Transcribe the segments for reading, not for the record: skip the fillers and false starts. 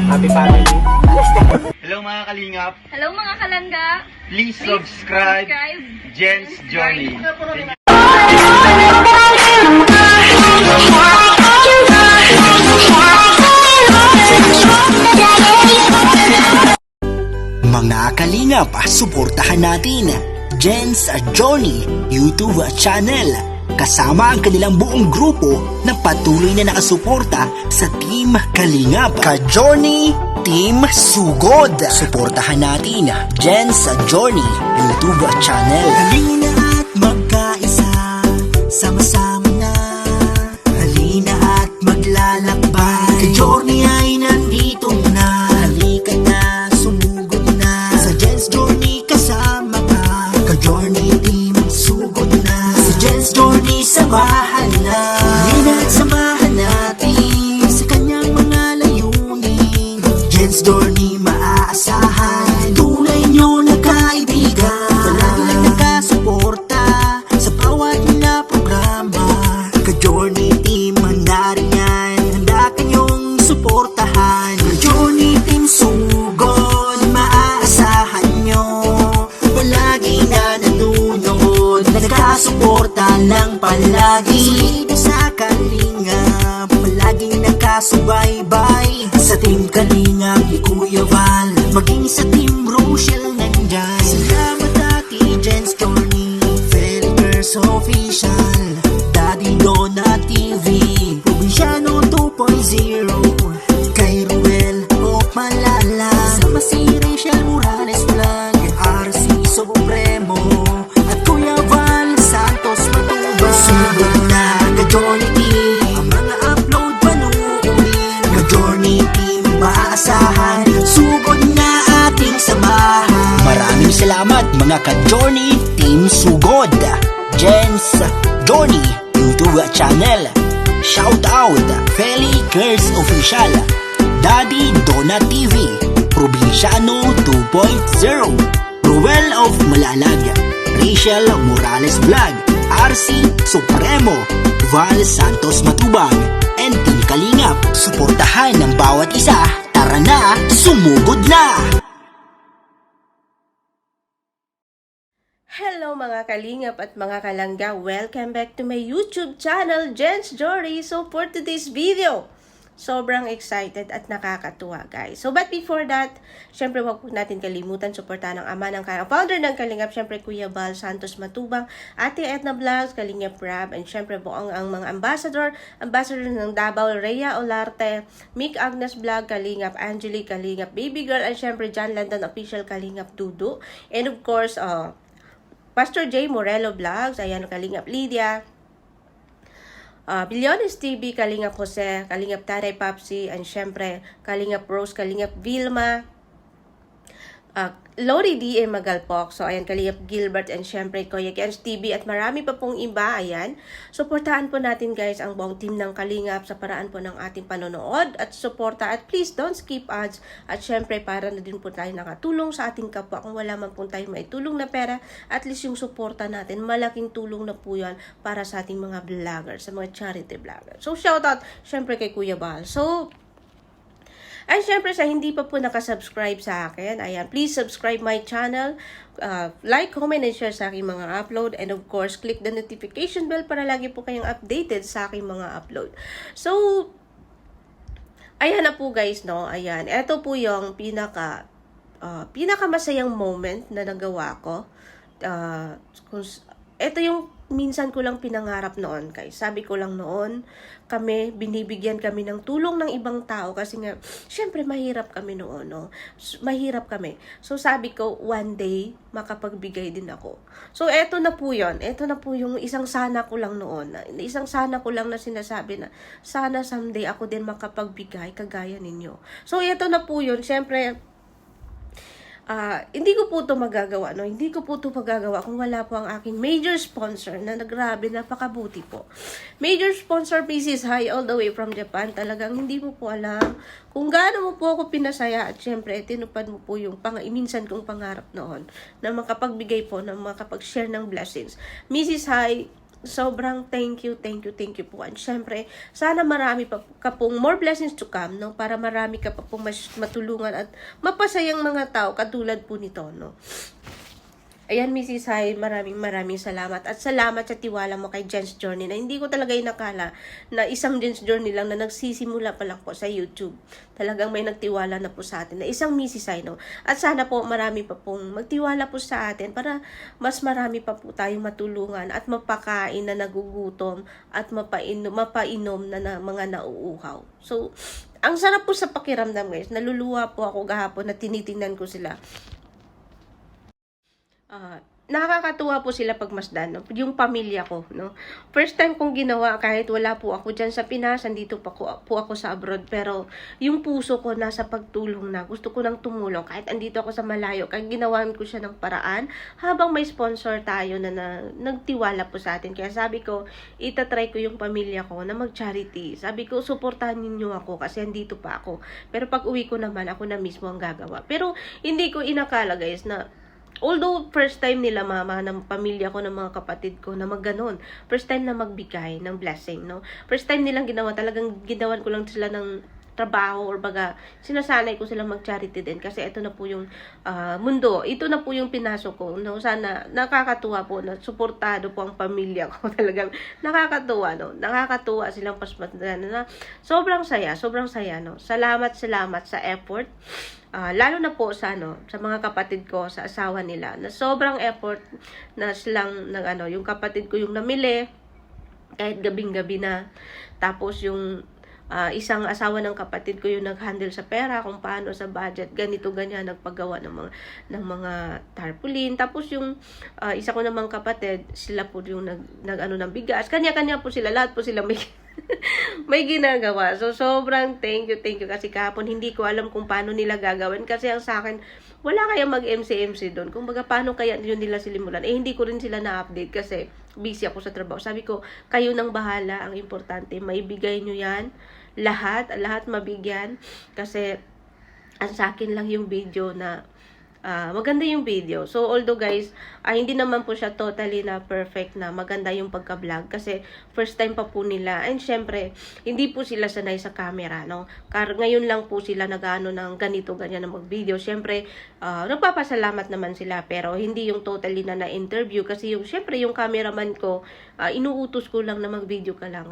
Happy family. Hello mga kalingap, Hello mga kalangga! please subscribe Jen's Journey. Mga kalingap, suportahan natin Jen's Journey YouTube channel kasama ang kanilang buong grupo na patuloy na nakasuporta sa Team Kalingap Ka-Journey Team Sugod. Suportahan natin Jen's Journey YouTube channel. Halina at magkaisa, sama-sama na. Halina at maglalakbay. Ka-Journey ay nandito na. Halika na, sumugod na. Sa Jen's Journey kasama ka. Ka-Journey Team Sugod na. Sa Jen's Journey samahan na. Halina at samahan natin sa kanyang mga layunin. Jen's Journey maaasahan. Tunay nyo na kaibigan. Palagi lang nakasuporta sa bawat na programa. Ka-Journey Team handa rin yan. Handa kanyong suportahan. Ka-Journey Team Sugod maaasahan nyo. Palagi na nanonood. Nagkasuporta lang palagi. Solid sa Kalingap. Palaging nakasubaybay. Sa Team Kalingap ni Kuya Val. Maging sa Team Rochelle nandyan. Salamat Ate Jen's Journey. Felipers Official. Daddy Donna TV. Provinciano 2.0. Kay Ruel o Malala. Sama si Rachel Morales Vlog. RC Supremo. At Kuya Val Santos Matubang. Sugod na Ka-Journey Team. Ang mga upload panuunin. Ka-Journey Team maaasahan. Sugod na ating samahan. Maraming salamat mga Ka-Journey Team Sugod. Jen's Journey YouTube channel. Shout out Feli Curse Official. Daddy Donna TV. Provinciano 2.0. Ruel of Malalag. Rachel Morales Vlog. RC Supremo. Val Santos Matubang. And Team Kalingap. Suportahan ng bawat isa. Tara na, sumugod na! Hello mga kalingap at mga kalangga, welcome back to my YouTube channel, Jen's Journey. So for today's video, sobrang excited at nakakatuwa guys. So but before that, syempre wag po natin kalimutan suportahan ang ama ng founder ng Kalingap, syempre Kuya Val Santos Matubang, Ate Edna Vlogs, Kalingap Rab, and syempre buong ang mga ambassador ng Davao, Rhea Olarte, Mick Agnes Vlog, Kalingap Angelique, Kalingap Baby Girl, and syempre John Landon Official, Kalingap Dudu, and of course, Pastor J. Morelo Vlogs, ayan, Kalingap Lydia, Bilyones TV, Kalingap Jose, Kalingap Taray Papsi, and syempre, Kalingap Rose, Kalingap Vilma, Lori D. Magalpok, so ayan, Kalingap Gilbert, and syempre, Kuya Ken's TV, at marami pa pong iba, ayan. Suportahan po natin guys ang buong team ng Kalingap sa paraan po ng ating panonood at suporta, at please don't skip ads, at syempre, para na din po tayo nakatulong sa ating kapwa. Kung wala man po tayo maitulong na pera, at least yung suporta natin, malaking tulong na po yan para sa ating mga vloggers, sa mga charity vloggers. So, shoutout, syempre, kay Kuya Val. So, ay, syempre sa hindi pa po nakasubscribe sa akin, ayan, please subscribe my channel, like, comment, and share sa aking mga upload, and of course, click the notification bell para lagi po kayong updated sa aking mga upload. So, ayan na po guys, no, ayan, eto po yung pinakamasayang moment na nagawa ko. Ito yung minsan ko lang pinangarap noon guys. Sabi ko lang noon, binibigyan kami ng tulong ng ibang tao kasi nga, syempre mahirap kami noon, no? Mahirap kami. So sabi ko, one day, makapagbigay din ako. So eto na po yun. Eto na po yung isang sana ko lang noon. Isang sana ko lang na sinasabi na, sana someday ako din makapagbigay kagaya ninyo. So eto na po yun. Syempre, hindi ko po ito magagawa, no? Hindi ko po ito magagawa kung wala po ang aking major sponsor na nagrabe, napakabuti po. Major sponsor Mrs. Hai all the way from Japan. Talagang hindi mo po alam kung gaano mo po ako pinasaya, at syempre tinupad mo po yung minsan kong pangarap noon na makapagbigay po, na makapag-share ng blessings. Mrs. Hai, sobrang thank you po. And syempre, sana marami pa ka pong more blessings to come, no? Para marami ka pa pong matulungan at mapasayang mga tao katulad po nito, no? Ayan, Mrs. Hai, maraming salamat. At salamat sa tiwala mo kay Jen's Journey na hindi ko talaga inakala na isang Jen's Journey lang na nagsisimula pa lang po sa YouTube. Talagang may nagtiwala na po sa atin na isang Mrs. Hai, no? At sana po marami pa pong magtiwala po sa atin para mas marami pa po tayong matulungan at mapakain na nagugutom at mapainom na mga nauuhaw. So, ang sarap po sa pakiramdam, guys. Naluluwa po ako gahapon na tinitingnan ko sila. Nakakatuwa po sila pagmasdan, no? Yung pamilya ko, no? First time kong ginawa kahit wala po ako dyan sa Pinas, andito po ako sa abroad, pero yung puso ko nasa pagtulong na, gusto ko nang tumulong kahit andito ako sa malayo, kahit ginawan ko siya ng paraan habang may sponsor tayo na nagtiwala po sa atin. Kaya sabi ko, itatry ko yung pamilya ko na mag-charity. Sabi ko, suportahan niyo ako kasi andito pa ako. Pero pag uwi ko naman, ako na mismo ang gagawa. Pero hindi ko inakala, guys, na although first time nila mama, ng pamilya ko, ng mga kapatid ko na magganon. First time na magbigay ng blessing, no? First time nilang ginawa, talagang ginawan ko lang sila ng trabaho or baga, sinasanay ko silang mag-charity din kasi ito na po yung mundo. Ito na po yung pinasok ko, no? Sana nakakatuwa po na suportado po ang pamilya ko. Talagang nakakatuwa, no? Nakakatuwa silang pasmasdan na sobrang saya, no? Salamat sa effort. Lalo na po sa sa mga kapatid ko, sa asawa nila, na sobrang effort na silang yung kapatid ko yung namili kahit gabing-gabi na. Tapos yung isang asawa ng kapatid ko yung nag-handle sa pera, kung paano sa budget, ganito ganyan, nagpagawa ng mga tarpaulin. Tapos yung isa ko namang kapatid, sila po yung ng bigas. Kanya-kanya po sila, lahat po sila may may ginagawa. So, sobrang thank you kasi kahapon hindi ko alam kung paano nila gagawin kasi ang sa akin, wala kaya mag-MC doon. Kung baga, paano kaya yun nila silimulan? Hindi ko rin sila na-update kasi busy ako sa trabaho. Sabi ko, kayo nang bahala, ang importante, maibigay nyo yan, lahat mabigyan kasi ang sa akin lang yung video na maganda yung video. So, although guys, hindi naman po siya totally na perfect na maganda yung pagka-vlog kasi first time pa po nila. And syempre, hindi po sila sanay sa camera, no? Ngayon lang po sila nag-ano ng ganito, ganyan na mag-video. Syempre, nagpapasalamat naman sila pero hindi yung totally na na-interview kasi syempre yung cameraman ko, inuutos ko lang na mag-video ka lang,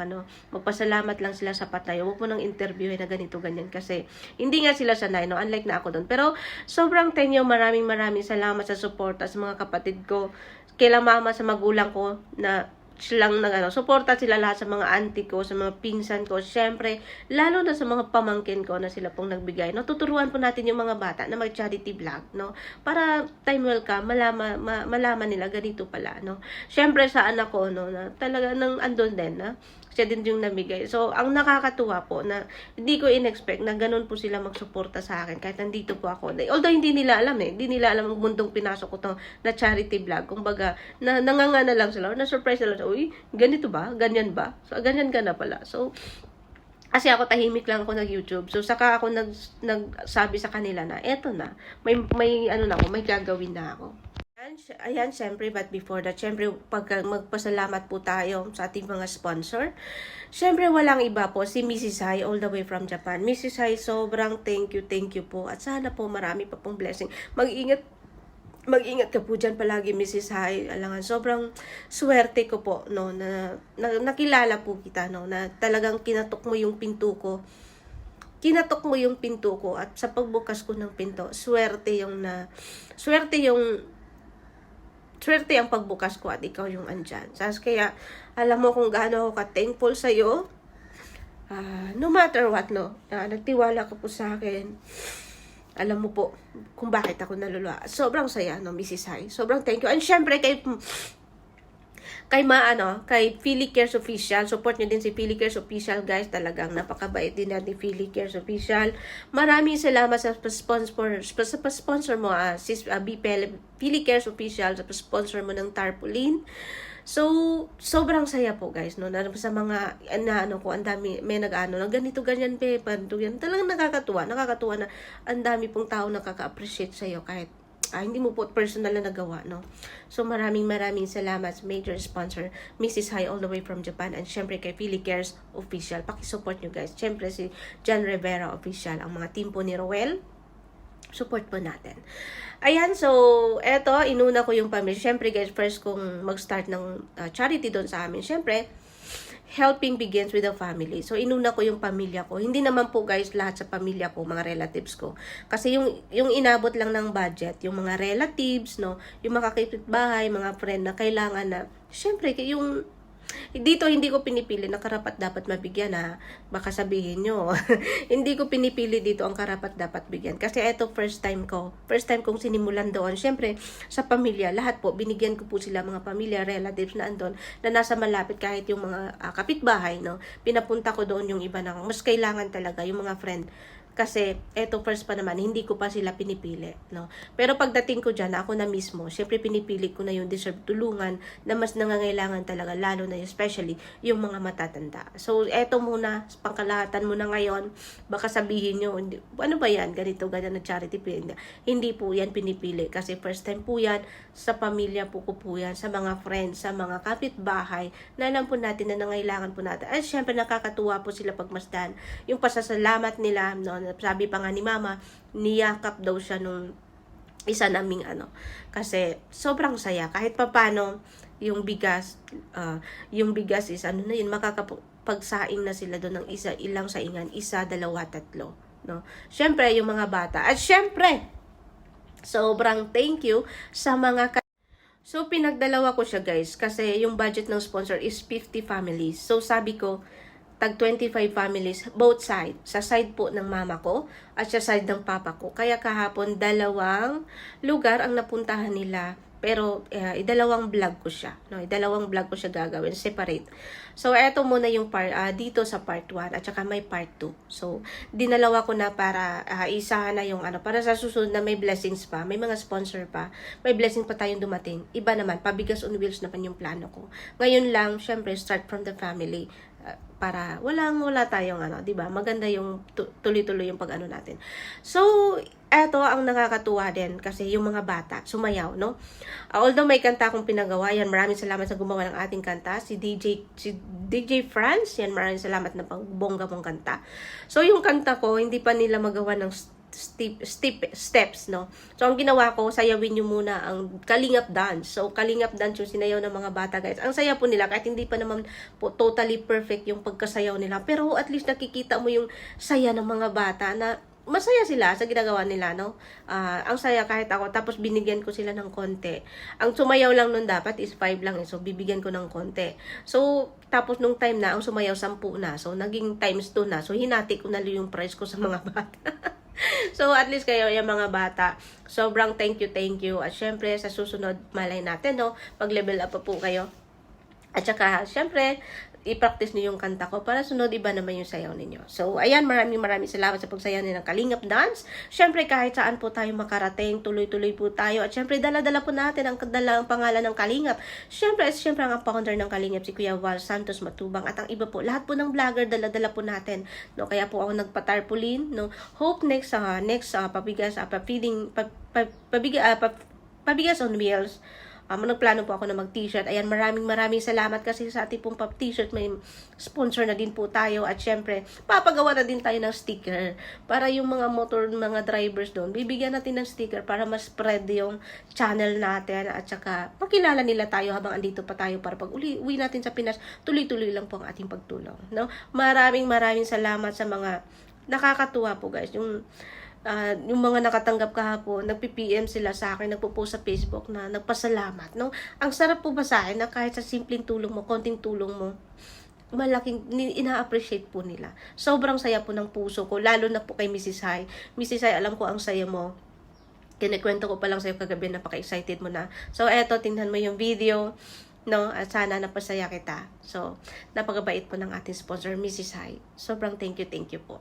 magpasalamat lang sila sapat na yun. Huwag mo nang interview na ganito, ganyan kasi hindi nga sila sanay, no? Unlike na ako doon. Pero sobrang maraming salamat sa support sa mga kapatid ko, kila mama, sa magulang ko na silang suporta sila lahat sa mga auntie ko, sa mga pinsan ko, syempre, lalo na sa mga pamangkin ko na sila pong nagbigay. No? Tuturuan po natin yung mga bata na mag-charity vlog, no? Para time welcome, malaman nila ganito pala, no? Syempre sa anak ko, no, na talaga nang andun din, na siya din yung namigay. So, ang nakakatuwa po na hindi ko in-expect na ganun po sila magsuporta sa akin kahit nandito po ako. Although hindi nila alam hindi nila alam ang mundong pinasok ko to na charity vlog. Kumbaga, nangangana lang sila, na-surprise na lang. Uy, ganito ba? Ganyan ba? So, ganyan ka na pala. So, kasi ako tahimik lang ako nag-YouTube. So, saka ako nagsabi sa kanila na, eto na, may gagawin na ako. Ayan, syempre, but before that, syempre, magpasalamat po tayo sa ating mga sponsor. Syempre, walang iba po, si Mrs. Hai, all the way from Japan. Mrs. Hai, sobrang thank you po. At sana po, marami pa pong blessing. Mag-ingat ka po dyan palagi, Mrs. Hai. Alangan, sobrang swerte ko po, no, na nakilala po kita, no, na talagang kinatok mo yung pinto ko. At sa pagbukas ko ng pinto, swerte ang pagbukas ko at ikaw yung andyan. Kaya, alam mo kung gaano ako ka-thankful sa'yo. No matter what, no? Nagtiwala ka po sa akin. Alam mo po kung bakit ako naluluwa. Sobrang saya, no, Mrs. Hai. Sobrang thank you. And syempre, kay Philly Cares Official. Support nyo din si Philly Cares Official, guys. Talagang napakabait din natin Philly Cares Official. Maraming salamat sa sponsor mo, Philly Cares Official, sa sponsor mo ng tarpaulin. So, sobrang saya po, guys, no? Sa mga, ang dami, may ganito, ganyan, ganyan. Talagang nakakatuwa na ang dami pong tao nakaka-appreciate sa'yo kahit hindi mo po personal na nagawa, no? So, maraming salamat sa major sponsor, Mrs. Hai all the way from Japan, and syempre kay Philly Cares Official. Pakisupport nyo guys. Syempre si John Rivera Official, ang mga team po ni Roel. Support po natin. Ayan, so, eto, inuna ko yung pamilya. Syempre guys, first kong mag-start ng charity doon sa amin. Syempre, helping begins with the family. So, inuna ko yung pamilya ko. Hindi naman po guys lahat sa pamilya ko, mga relatives ko. Kasi yung inabot lang ng budget, yung mga relatives, no, yung mga kapitbahay, mga friend na kailangan na, syempre, yung dito hindi ko pinipili na karapat dapat mabigyan, ha. Baka sabihin nyo. Hindi ko pinipili dito ang karapat dapat bigyan. Kasi ito first time ko. First time kong sinimulan doon. Siyempre, sa pamilya, lahat po, binigyan ko po sila mga pamilya, relatives na andon, na nasa malapit kahit yung mga kapitbahay, no. Pinapunta ko doon yung iba ng mas kailangan talaga, yung mga friend. Kasi, eto first pa naman, hindi ko pa sila pinipili, no? Pero pagdating ko dyan, ako na mismo, syempre pinipili ko na yung deserve tulungan na mas nangangailangan talaga, lalo na especially yung mga matatanda. So, eto muna, pangkalahatan muna ngayon, baka sabihin nyo, ano ba yan, ganito, ganyan na charity, hindi po yan pinipili. Kasi first time po yan, sa pamilya po ko po yan, sa mga friends, sa mga kapitbahay, na alam po natin na nangailangan po natin. At syempre nakakatuwa po sila pagmasdan. Yung pasasalamat nila, no? Sabi pa nga ni Mama, niyakap daw siya nung isa naming kasi sobrang saya. Kahit papano, yung bigas is makakapagsaing na sila doon ng ilang saingan, 1, 2, 3, no? Syempre, yung mga bata. At syempre, sobrang thank you sa mga So, pinagdalawa ko siya guys, kasi yung budget ng sponsor is 50 families. So, sabi ko, tag 25 families, both side. Sa side po ng mama ko at sa side ng papa ko. Kaya kahapon, 2 lugar ang napuntahan nila. Pero, idalawang vlog ko siya. No? Idalawang vlog ko siya gagawin, separate. So, eto muna yung dito sa part 1 at saka may part 2. So, dinalawa ko na para isa na yung para sa susunod na may blessings pa, may mga sponsor pa, may blessing pa tayong dumating. Iba naman, pabigas on wheels naman yung plano ko. Ngayon lang, syempre, start from the family. Para wala tayong 'di ba? Maganda yung tuloy-tuloy yung pag-ano natin. So, eto ang nakakatuwa din kasi yung mga bata sumayaw, no? Although may kanta akong pinagawa, yan, maraming salamat sa gumawa ng ating kanta, si DJ France, yan, maraming salamat na pagbongga mong kanta. So, yung kanta ko, hindi pa nila magawa ng steps, no? So, ang ginawa ko, sayawin nyo muna ang Kalingap Dance. So, Kalingap Dance yung sinayaw ng mga bata, guys. Ang saya po nila, kahit hindi pa naman po totally perfect yung pagkasayaw nila. Pero at least nakikita mo yung saya ng mga bata na masaya sila sa ginagawa nila, no? Ang saya kahit ako. Tapos, binigyan ko sila ng konti. Ang sumayaw lang nun dapat is 5 lang. So, bibigyan ko ng konti. So, tapos nung time na, ang sumayaw 10 na. So, naging times 2 na. So, hinati ko na yung price ko sa mga bata. So, at least kayo, yung mga bata, sobrang thank you. At syempre, sa susunod, malay natin, no? Pag-level up pa po kayo. At saka, syempre, i-practice niyo yung kanta ko para sunod iba naman yung sayaw ninyo. So, ayan, maraming salamat sa pagsayaw niyo ng Kalingap Dance. Syempre, kahit saan po tayo makarating, tuloy-tuloy po tayo. At syempre, dala-dala po natin ang pangalan ng Kalingap. Syempre, ang founder ng Kalingap, si Kuya Val Santos Matubang. At ang iba po, lahat po ng vlogger, dala-dala po natin. No? Kaya po ako nagpatarpaulin. No? Hope next pabigas, pabigas on wheels. Nagplano po ako na mag-t-shirt. Ayan, maraming salamat kasi sa ating pong t-shirt may sponsor na din po tayo. At syempre, papagawa na din tayo ng sticker para yung mga mga drivers doon, bibigyan natin ng sticker para mas spread yung channel natin at saka makilala nila tayo habang andito pa tayo para pag uwi natin sa Pinas, tuloy-tuloy lang po ang ating pagtulong. No? Maraming salamat sa mga nakakatuwa po guys. Yung mga nakatanggap kahapon, nagpi-PM sila sa akin, nagpo-post sa Facebook na nagpasalamat, no? Ang sarap po basahin na kahit sa simpleng tulong mo, konting tulong mo, malaking ina-appreciate po nila. Sobrang saya po ng puso ko, lalo na po kay Mrs. Hai. Mrs. Hai, alam ko ang saya mo. Kinikwento ko pa lang sa'yo kagabi, napaka-excited mo na. So, eto, tingnan mo yung video, no? At sana napasaya kita. So, napakabait po ng ating sponsor, Mrs. Hai. Sobrang thank you po.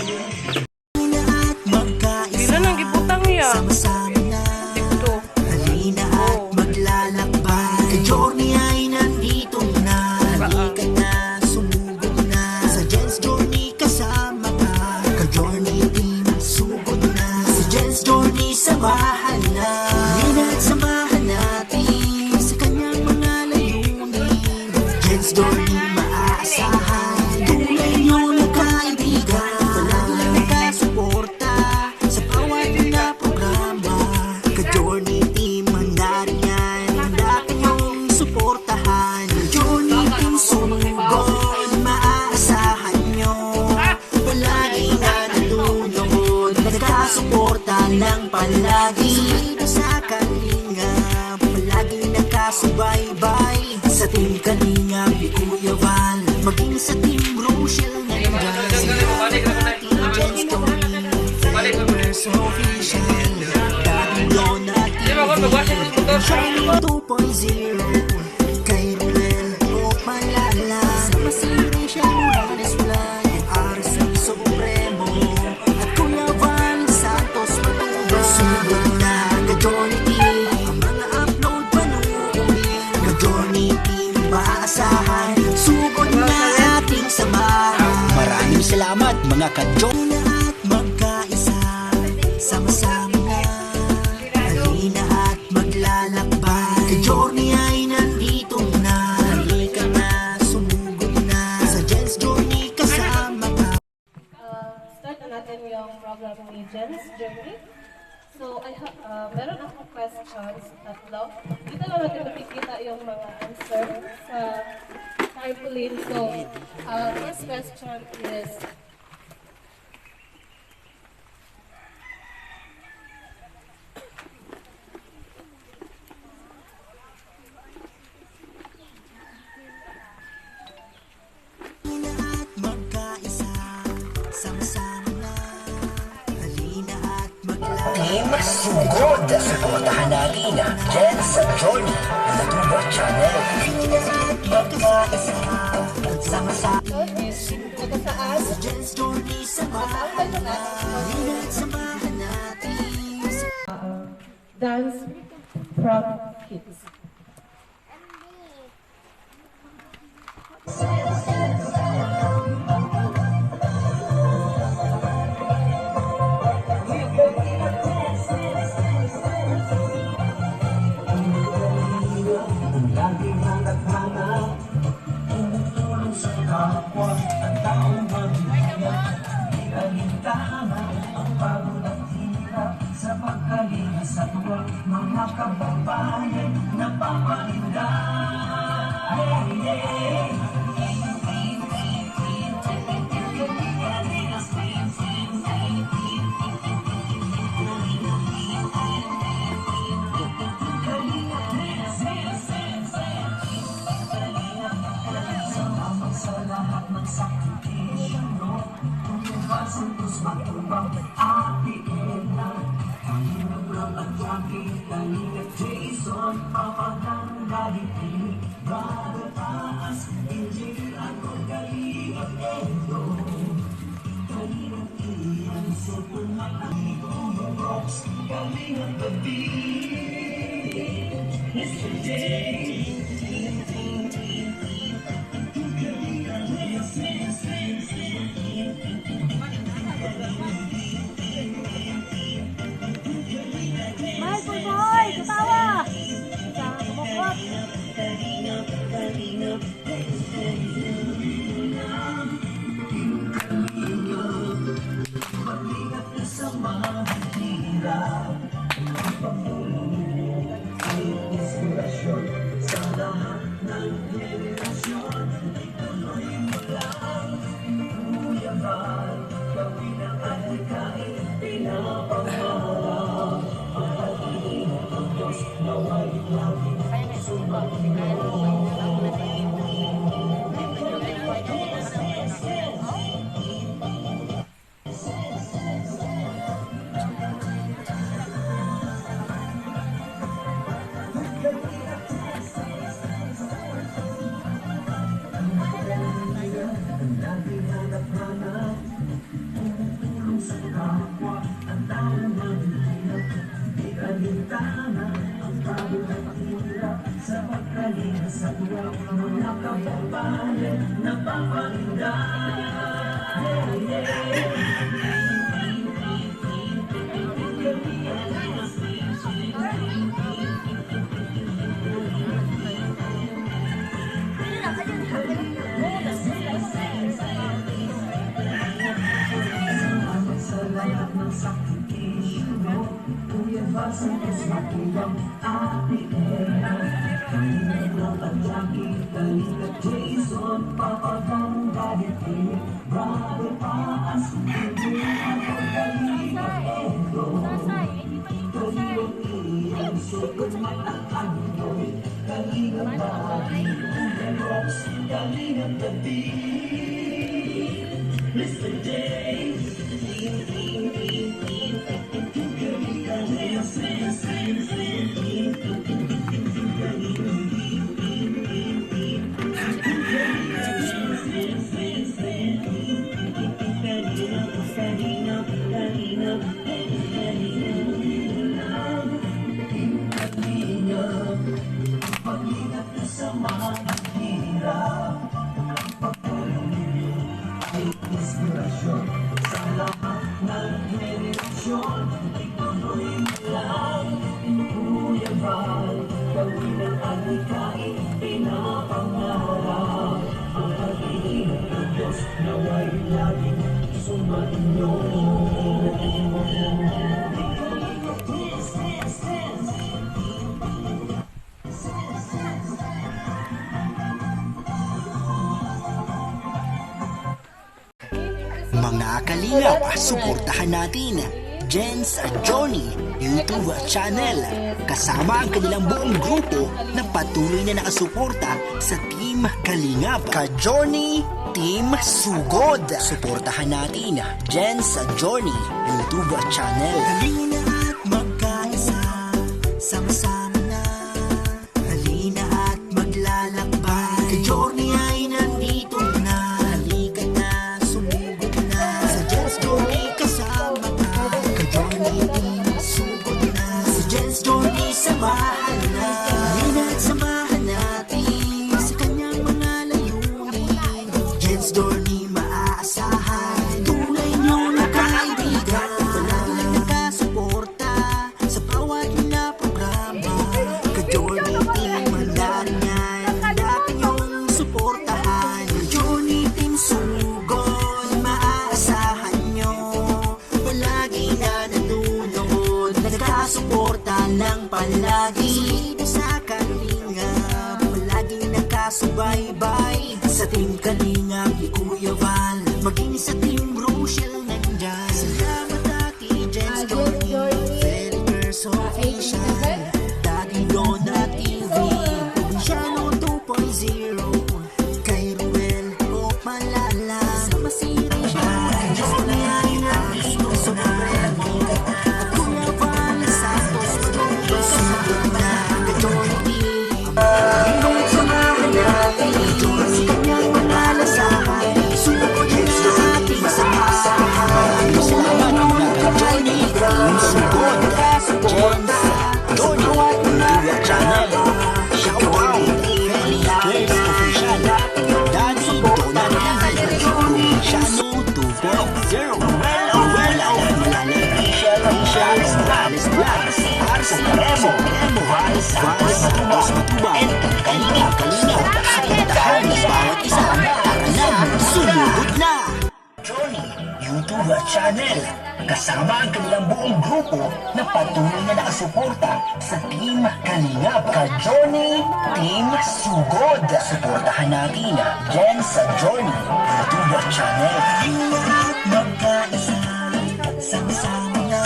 At magkaisa, Sino nang gibutang niya? sama-sama na. Dito. Halina at maglalakbay. Ka Journey ay nandito na. Halika na, sumugod na. Sa Jens Journey kasama ka. Ka Journey team, sugod na. Sa Jens Journey samahan na. Halina at samahan natin sa kanyang mga layunin. Jens Journey maaasahan. Tunay nyo na kaibigan. Palagi nakasuporta sa bawat na programa. Ka Journey team, handa rin yan. Handa kayong suportahan. Ka Journey team, sumugod. Maaasahan nyo. Palagi na nandunod. Nagkasuporta ng palagi. Dito sa Kalinga, palagi nakasubaybay. Sa Team Kalinga, ni Kuya Val. Maging sa Team Rochelle na official. Daddy Lona, Team 2.0. Kay Ruel o Malala. Sama si Rachel Morales Plan. Yung RC Supremo. At Kuya Val Santos Matuba. Sugod na Ka Journey Team. Ang mga upload panuunin. Ka Journey Team maaasahan. Sugod na ating samahan. Maraming salamat mga ka-Journey at magkaisa. Sama-sama na. Halina at maglalakbay. Ka Journey ay nandito na. Halika na, sumugod na. Sa Jens Journey kasama ka. Start na natin yung program ni Jen's Journey. So, meron akong questions, tatlo. Dito lang natin makikita yung mga answer sa tarpaulin. So, first question is, At magkaisa, sama-sama na. Halina at maglalakbay. Team Sugod, suportahan natin Jens Journey YouTube channel. Magkaisa, sama-sama. ito saan? Sa Jens Journey samahan na. Halina at samahan natin. Dance from Kids. Mga kalingap, suportahan natin Jens at Johnny YouTube channel kasama ang kanilang buong grupo na patuloy na nakasuporta sa Team Kalingap. Ka-Johnny, Team Sugod. Suportahan natin Jens at Johnny YouTube channel. Halina at magkaisa, sama-sama na. Halina at maglalakbay. Ka-Johnny ay nandito na. Halika na, sumugod na. Sa Jens Johnny kasama ka. Ka-Johnny Team Sugod na. Sa Jens Johnny samahan na. Halina at samahan natin sa kanyang mga layunin. Jens Johnny maaasahan. Tunay niyong nakaibigan. Palagi lang nakasuporta sa bawat mga programa. Ka-Johnny Team handa rin yan. Natin yung suportahan. Ka-Johnny Team Sugod, maaasahan nyo. Palagi na nandunod, nakasuporta ng palagi. Dito sa Kalingap, palagi nakasubaybay. Sa Team Kalingap, ni Kuya Val, maging sa Team Rochelle nandyan. Salamat Ate Jens Johnny, Felipers Official, Daddy Donna TV, Provinciano 2.0, kay Ruel o Malala, sama si Rachel, Johnny ay nandito sa Premi, at Kuya Val Santos, sumugod na, ka-Johnny Team, hinggang samahan natin, sa kanyang mga lasahan, sumugod na ating samasahan. Salamat mga ka-Johnny Team Sugod, Jens, Johnny, YouTube channel, shoutout, Felipers Official, Daddy Donna TV, Provinciano 2.0, Malalay Rachel, Vales Vlogs, Arce Emo, Vals, Santos Matubang, Kalingap, suportahan ng bawat isa. Tara na, sumugod na! Johnny YouTube channel kasama ang kanilang buong grupo na patuloy na nakasuporta sa Team Kalingap. Ka-Johnny, Team Sugod. Suportahan natin Jens at Johnny YouTube channel. Lahat magkaisa, sama-sama na.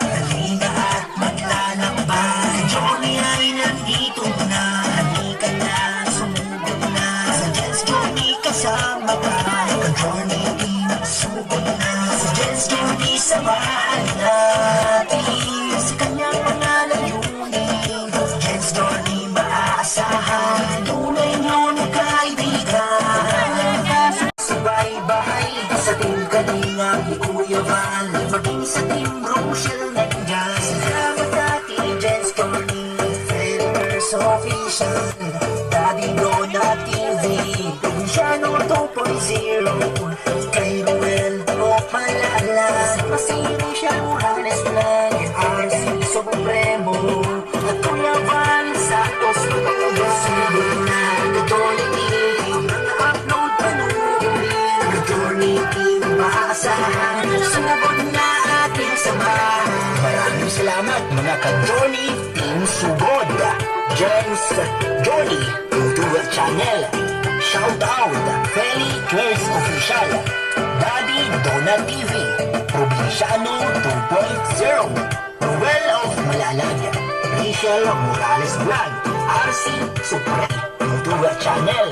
Halina at maglalakbay. Ka-Johnny ay nandito na. Halika na, sumugod na. Sa Jens Johnny kasama ka. Ka-Johnny Team Sugod na. Sa Jens Johnny samahan natin sa kanyang mga layunin. Jens Johnny maaasahan. Tunay nyo na kaibigan. Subaybay sa Team Kalingap ni Kuya Val, maging sa Team Rochelle nandyan. Salamat Ate Jens Johnny, Felipers Official, Daddy Donna Probinsyano 2.0 Kay Ruel o Malala Si Rachel Morales lang RC Supremo At Kuya Val Santos Sumunod na Johnny Team Upload pa nuulit Johnny Team Maasahan Sumunod na ating samahan Maraming salamat mga ka-Johnny Team Sugod Jens Johnny YouTube channel Shout out Feli Trails Official Daddy Donna TV Probinsyano 2.0 Ruel of Malalag Rachel Morales Vlog RC Supre YouTube channel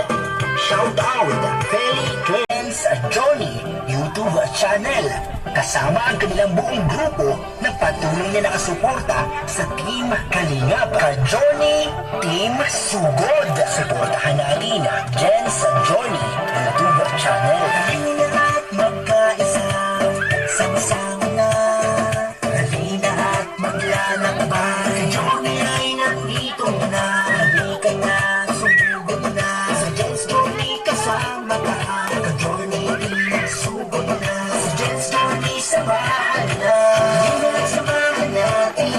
Shout out Feli Trails Johnny YouTube channel kasama ang kanilang buong grupo na patuloy na nakasuporta sa Team Kalingap Ka-Johnny Team Sugod. Suportahan natin Jens Johnny YouTube channel. Halina at magkaisa, sama-sama na. Halina at maglalakbay. Ka-Johnny ay nandito na. Halika na, sumugod na. Sa Jens Johnny kasama ka. Ka-Johnny Team Sugod na. Sa Jens Johnny samahan na. Halina at samahan natin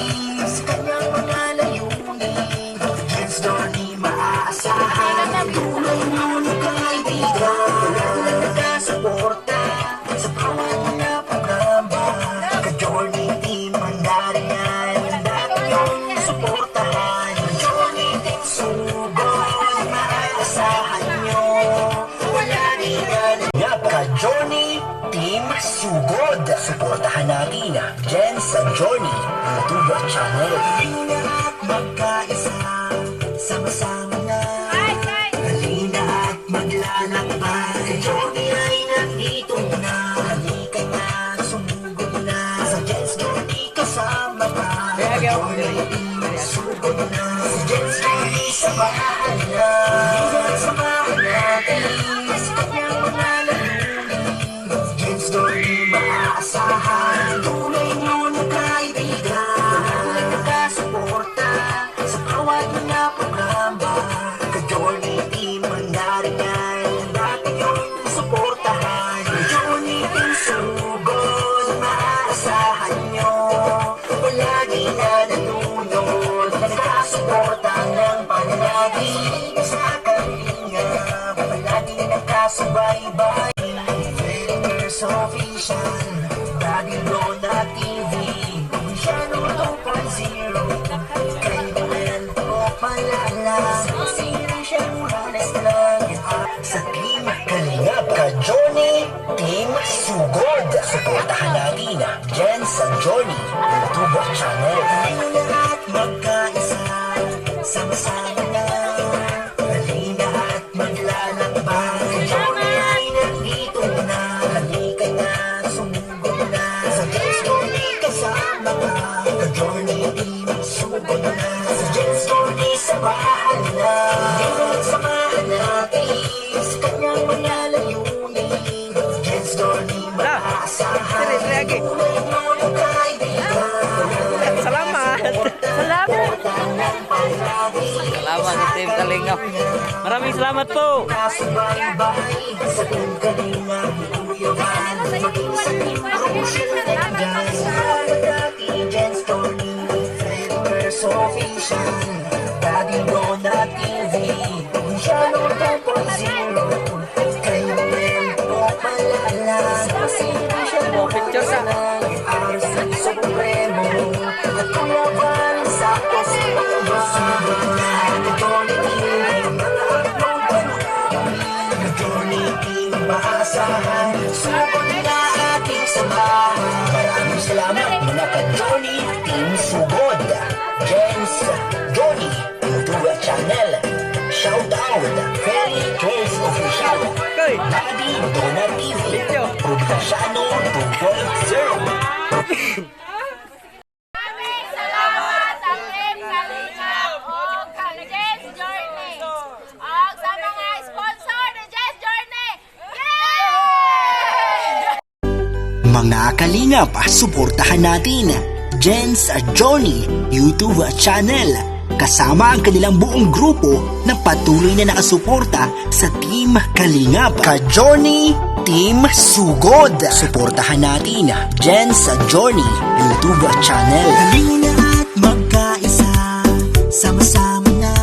sa kanyang mga layunin. Jens Johnny maaasahan. Tulay mo na kaibigan. Wala na nakasuporta sa bawat mga pangamba. Ka-Johnny Team Mandaringan. Dati yung suportahan. Ka-Johnny Team Sugod. Maaasahan nyo. Wala rin na Ka-Johnny Team Sugod. Suportahan natin Jens Johnny YouTube channel. Halina at magkaisa, sama-sama na. Halina at maglalakbay. Ka-Johnny ay nandito na. Halika na, sumugod na. Sa Jens Johnny kasama ka. Ka-Johnny Team Sugod na. Sa Jens Johnny samahan na. Halina at samahan natin sa kanyang mga layunin. Jens Johnny maaasahan. Tunay mo na kaibigan. Wala nakasuporta sa bawat mga programa. Ka-Johnny Team Mandaringan. Dati yung suportahan. Ka-Johnny Team Sugod. Maaasahan nyo. Palagi na nanonood. Nakasuporta ng pananagin sa kalinga. Palagi nakasubaybay. Feders Official Daddy Donna TV Probinsyano 2.0 Kay Ruel o Malala Si Rachel Morales lang Sa Team Kalingap Ka-Johnny Team Sugod. Suportahan natin Jens Johnny YouTube channel. Halina at magkaisa, sama-sama na. Halina at maglalakbay. Ka-Johnny ay nandito na. Halika na, sumugod na. Sa Jens Johnny kasama ka. Ka-Johnny Team Sugod na. Sa Jens Johnny samahan na. Halina at samahan natin sa kanyang mga layunin. Jens Johnny maaasahan. Tunay mo na kaibigan. Salamat. Salamat. Salamat sa Team Kalingap. Maraming salamat po. Nasubaybay sa Team Kalingap. Kuyawan, maging sa Team Promotion. Salamat dati, Jens Johnny. Feders Official. Daddy Donna TV. Probinsyano 2.0. Kay Ruel o Malala. Si Rachel Picture sa RC Supremo. At Kuya Val Santos Sumunod na Ka-Johnny Team. Upload pa nuulit. Ka-Johnny Team maasahan. Sugod na ating samahan. Maraming salamat mga Ka-Johnny Team Sugod. Jens Johnny YouTube channel. Shout out Feli Trails Official. Koy. Daddy Donna TV. Video. Probinsyano 2.0. Maraming salamat sa Team Kalingap o Jens Journey. O sa mga sponsor ng Jens Journey. Yay! Mga kalingap, suportahan natin Jens Johnny YouTube channel. kasama ang kanilang buong grupo na patuloy na nakasuporta sa Team Kalingap. Ka-Journey Team Sugod. Suportahan natin Jens Journey YouTube channel. Halina at magkaisa, sama-sama na.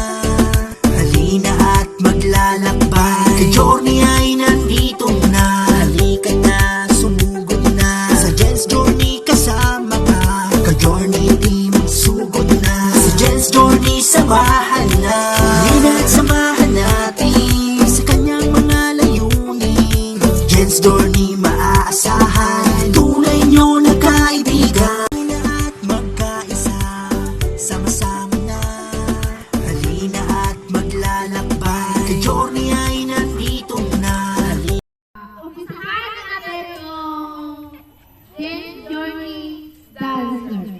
Halina at maglalakbay. Ka-Journey ay nandito na. Halika na, sumugod na. Sa Jens Journey kasama ka. Ka-Journey Team Sugod na. Sa Jens Journey samahan na. Halina at samahan natin sa kanyang mga layunin. Jens Journey maaasahan, tunay nyo na kaibigan. Halina at magkaisa, sama-sama na. Halina at maglalakbay. Ka-Journey ay nandito na. Umpisahan na natin yung Jens Journey Dancer.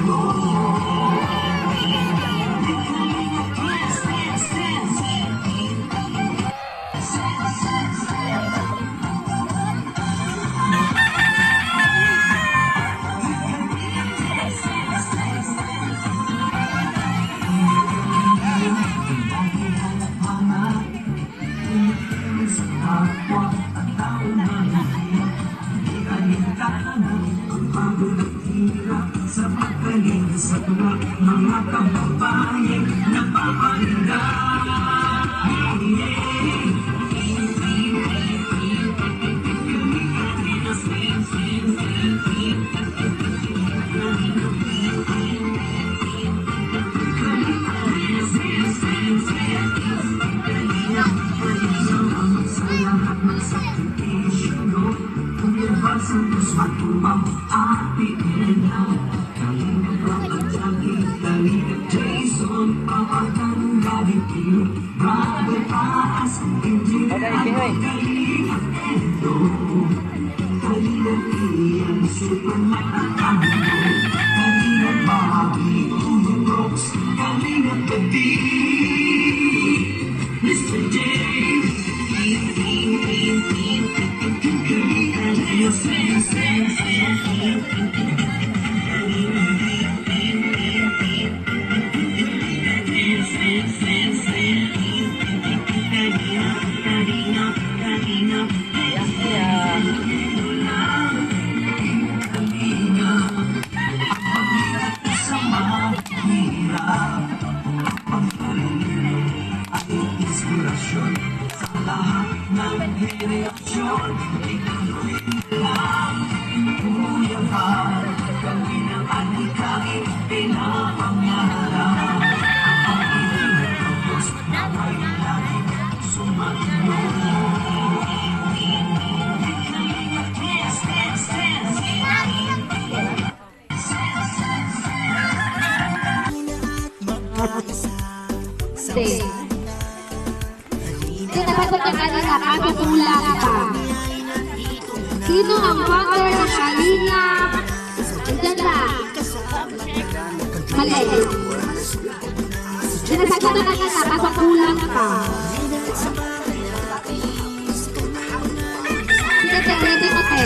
Go! Reaksyon, ikaw lang, Kuya Val. Sino ang founder ng Kalingap? Andyan lang. Mali. Sinasagot na kanina, kasakulan ka. Sige, te, ready mo, te.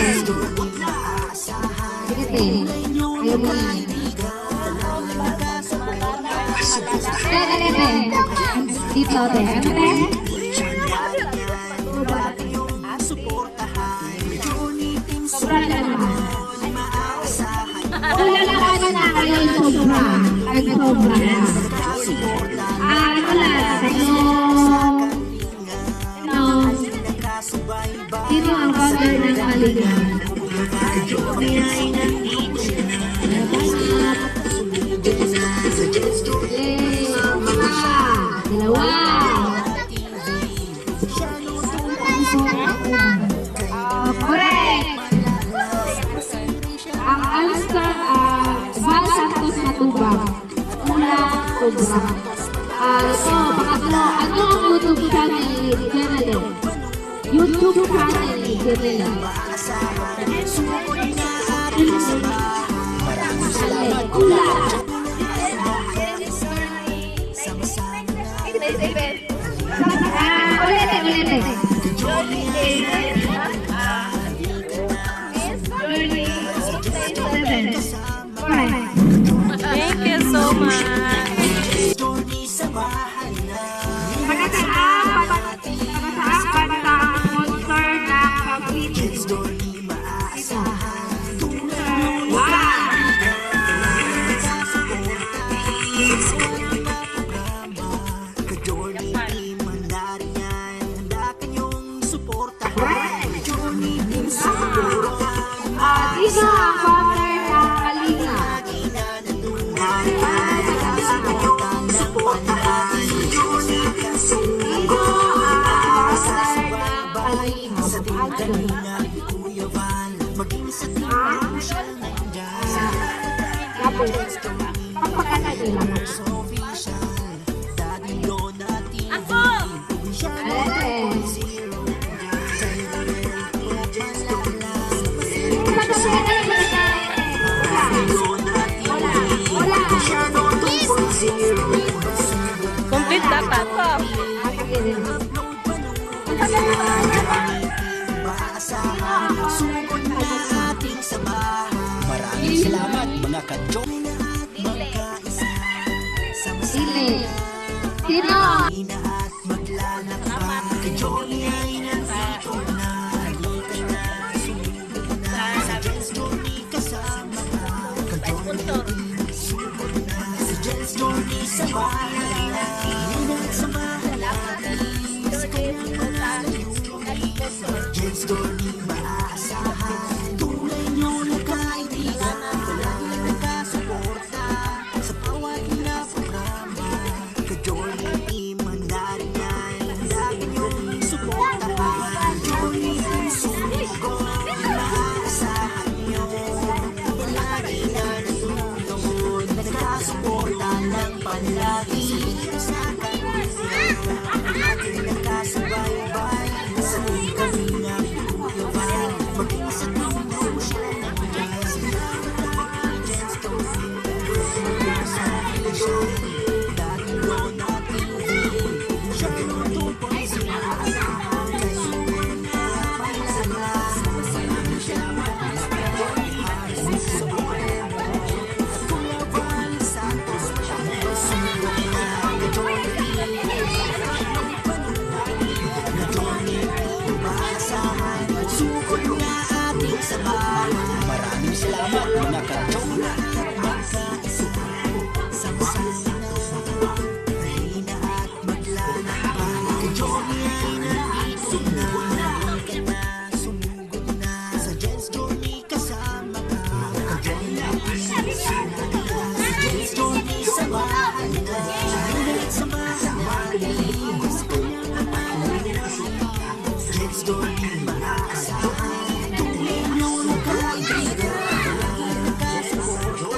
Sige, te. Ayaw mo na. Te, dali, te. Dito, te. Ano, te? Sobra na naman. Wala na ano na kayo yung sobra. Nag-sobra na. Ano lang, sino ang founder ng Kalingap? Dalawa. Correct. Ang answer Val Santos Matubang. Mula Tubang. Ito, pangatlo. Ano ang YouTube channel ni Jeneline? YouTube channel ni Jeneline. Ulat. Ulit. Thank you so much. Sino ang founder ng Kalingap? Complete dapat. Maraming salamat mga ka-Johnny. Sili. Sino? At maglalakbay ka-Johnny ay nandito na. Halika na, sumugod na. Sa Jens Journey kasama ka. Ka-Johnny, sumugod na. Sa Jens Journey sa bahay na. Ingat sa bahay natin. Jens Journey maaasahan. Tunay niyo na kaibigan. Palaging nakasuporta sa bawat na programa. Ka-Journey mandarin ay lagi niyong suportahan. Journey sumugod, maaasahan niyo. Palagi na natutungod, nakasuporta ng palagi. Sa kanila, palagi nakasubaybay. Sa kami na kuyawan, maging sa tulong siya ng Diyos. Jens Journey, sa ilusyon, dahil doon natin siya pinutupon sila. Maraming salamat mga ka-Johnny. Mahina at maglalakbay. Ka-Johnny ay nandito na. Halika na, sumugod na. Sa Jens Journey kasama ka. Ka-Johnny, sa Jens Journey sa bahay na. Ingat sa bahay. Jens Journey maaasahan. Tunay niyo na kaibigan. Palagi nakasuporta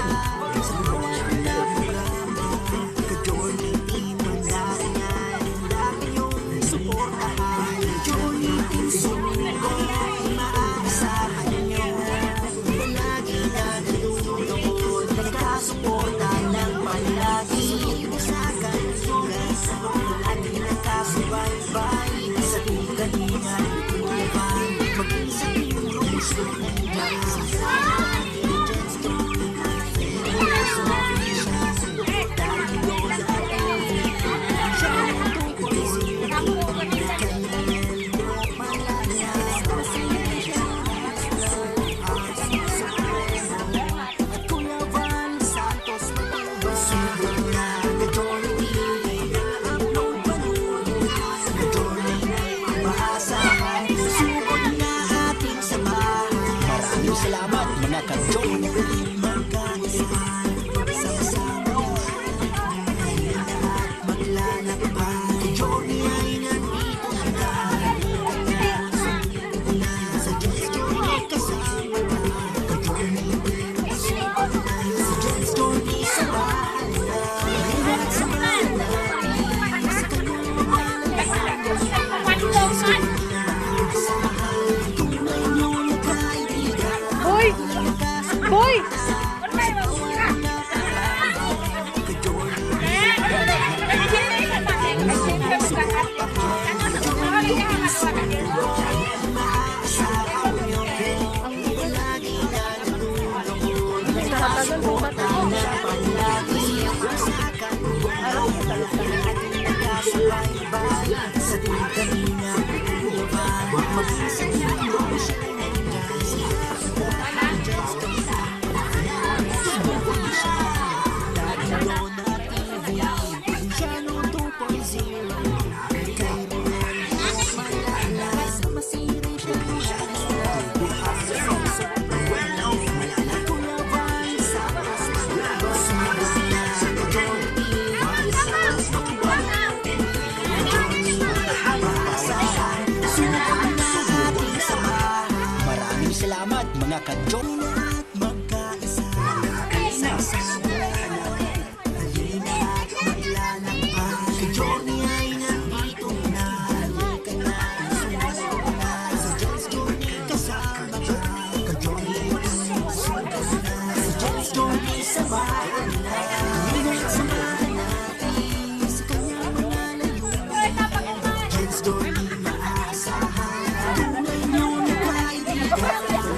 Maraming salamat mga ka-Johnny. Sama-sama kailan lahat maglalakbay. Ka-Johnny ay nandito na. Sumugod na sa Jens Johnny kasama ka. Ka-Johnny sa Jens Johnny sa bahay na. Lahat samahan natin sa kanyang mga lalaman. Boy! Sa tuwing kami na huwag mag-isang mundo siya salamat mga ka-Johnny at magkaisa. Halina at maglalakbay. Ka-Johnny ay nandito na. Halika na, sumasok na. Sa Jens Johnny kasama ka. Ka-Johnny sumasok na. Sa Jens Johnny sa bahay na. Halina at samahan natin sa kanyang mga layunin. Jens Johnny maasahan. Tunay nyo na kaibigan.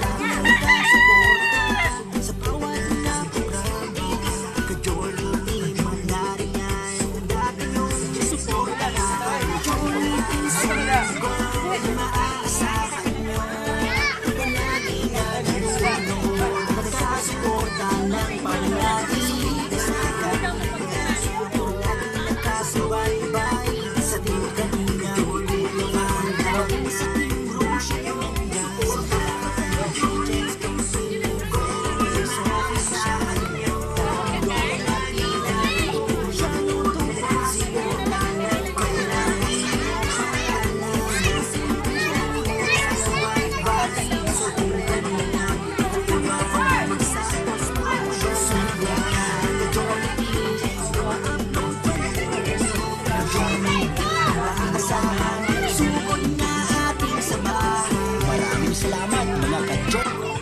Salamat mga ka-Johnny.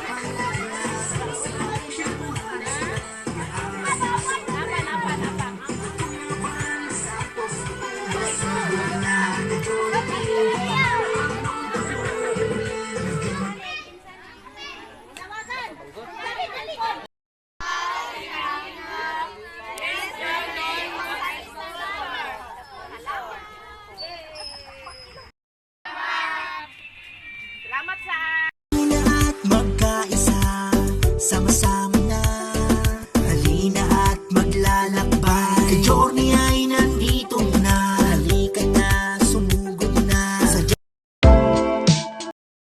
Salamat sa